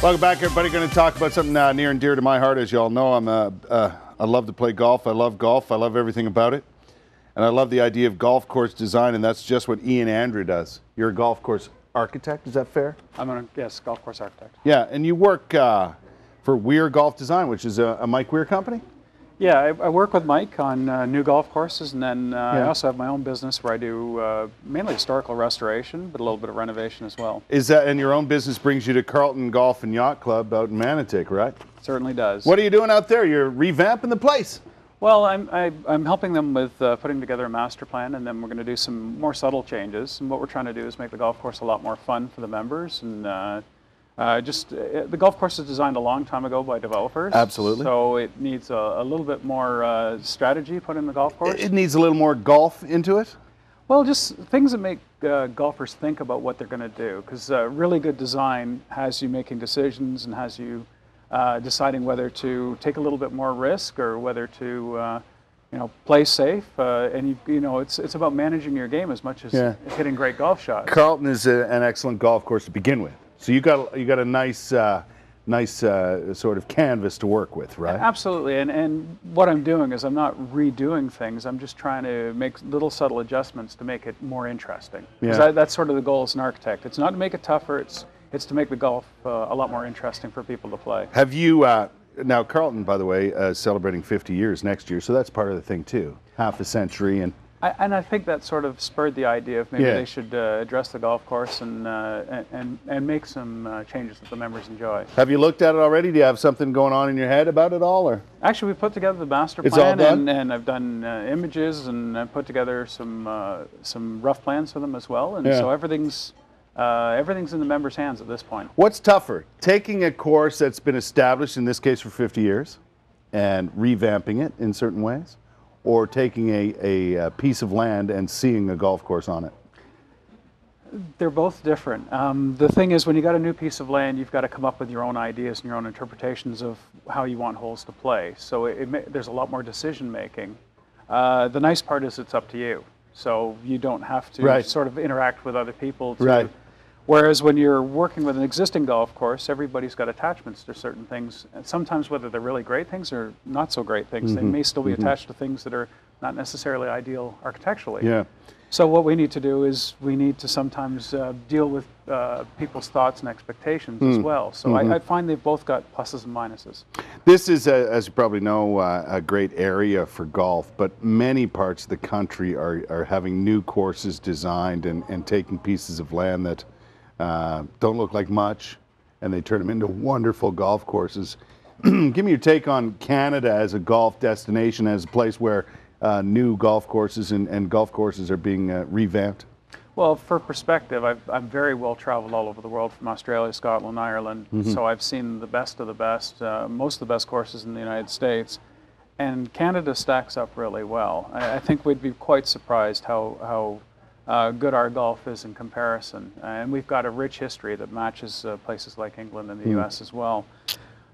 Welcome back, everybody. Going to talk about something near and dear to my heart. As you all know, I love to play golf. I love golf. I love everything about it. And I love the idea of golf course design, and that's just what Ian Andrew does. You're a golf course architect, is that fair? Yes, golf course architect. Yeah, and you work for Weir Golf Design, which is a Mike Weir company? Yeah, I work with Mike on new golf courses, and then I also have my own business where I do mainly historical restoration, but a little bit of renovation as well. Is that, and your own business brings you to Carleton Golf and Yacht Club out in Manotick, right? Certainly does. What are you doing out there? You're revamping the place. Well, I'm helping them with putting together a master plan, and then we're going to do some more subtle changes. And what we're trying to do is make the golf course a lot more fun for the members, and the golf course was designed a long time ago by developers. Absolutely. So it needs a little bit more strategy put in the golf course. It needs a little more golf into it? Well, just things that make golfers think about what they're going to do, because really good design has you making decisions and has you deciding whether to take a little bit more risk or whether to play safe. And it's about managing your game as much as hitting great golf shots. Carleton is an excellent golf course to begin with. So you got a nice sort of canvas to work with, right? Absolutely, and what I'm doing is I'm not redoing things. I'm just trying to make little subtle adjustments to make it more interesting. Because that's sort of the goal as an architect. It's not to make it tougher. It's to make the golf a lot more interesting for people to play. Have you now Carleton, by the way, is celebrating 50 years next year, so that's part of the thing too. Half a century and. I think that sort of spurred the idea of maybe they should address the golf course and make some changes that the members enjoy. Have you looked at it already? Do you have something going on in your head about it all, or? Actually, we put together the master plan, it's all done? and I've done images, and I've put together some rough plans for them as well, and so everything's in the members' hands at this point. What's tougher, taking a course that's been established, in this case for 50 years, and revamping it in certain ways? Or taking a piece of land and seeing a golf course on it? They're both different. The thing is, when you got a new piece of land, you've got to come up with your own ideas and your own interpretations of how you want holes to play. So there's a lot more decision making. The nice part is it's up to you. So you don't have to sort of interact with other people. Whereas when you're working with an existing golf course, everybody's got attachments to certain things. And sometimes whether they're really great things or not so great things, they may still be attached to things that are not necessarily ideal architecturally. Yeah. So what we need to do is we need to sometimes deal with people's thoughts and expectations as well. So I find they've both got pluses and minuses. This is, as you probably know, a great area for golf, but many parts of the country are having new courses designed and taking pieces of land that don't look like much, and they turn them into wonderful golf courses. Give me your take on Canada as a golf destination, as a place where new golf courses and golf courses are being revamped. Well, for perspective, I'm very well traveled all over the world, from Australia, Scotland, Ireland, so I've seen the best of the best, most of the best courses in the United States, and Canada stacks up really well. I think we'd be quite surprised how good our golf is in comparison, and we've got a rich history that matches places like England and the US as well.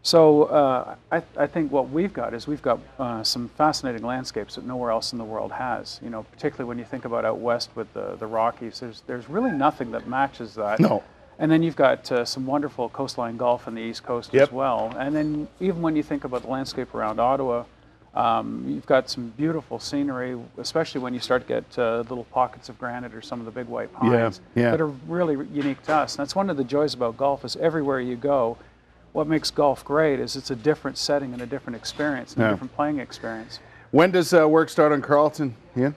So I think what we've got is we've got some fascinating landscapes that nowhere else in the world has. You know, particularly when you think about out west with the Rockies, there's really nothing that matches that. No. And then you've got some wonderful coastline golf on the East Coast as well. And then even when you think about the landscape around Ottawa, you've got some beautiful scenery, especially when you start to get little pockets of granite or some of the big white pines that are really unique to us. And that's one of the joys about golf, is everywhere you go, what makes golf great is it's a different setting and a different experience and a different playing experience. When does work start on Carleton? Yeah.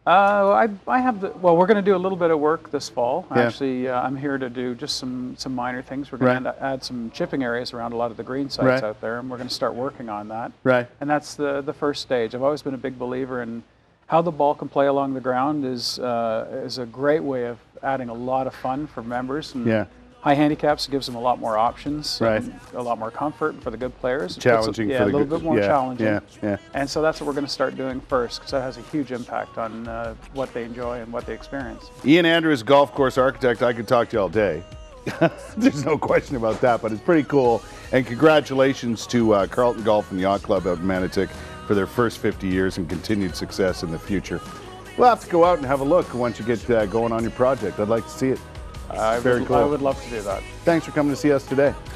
Well, we're going to do a little bit of work this fall. Actually, I'm here to do just some minor things. We're going to add some chipping areas around a lot of the green sites out there, and we're going to start working on that. And that's the first stage. I've always been a big believer in how the ball can play along the ground is a great way of adding a lot of fun for members. And high handicaps gives them a lot more options, and a lot more comfort for the good players. Challenging for the good. A little bit more challenging. And so that's what we're going to start doing first, because that has a huge impact on what they enjoy and what they experience. Ian Andrew is golf course architect. I could talk to you all day. There's no question about that, but it's pretty cool. And congratulations to Carleton Golf and Yacht Club out in Manotick for their first 50 years and continued success in the future. We'll have to go out and have a look once you get going on your project. I'd like to see it. I would love to do that. Thanks for coming to see us today.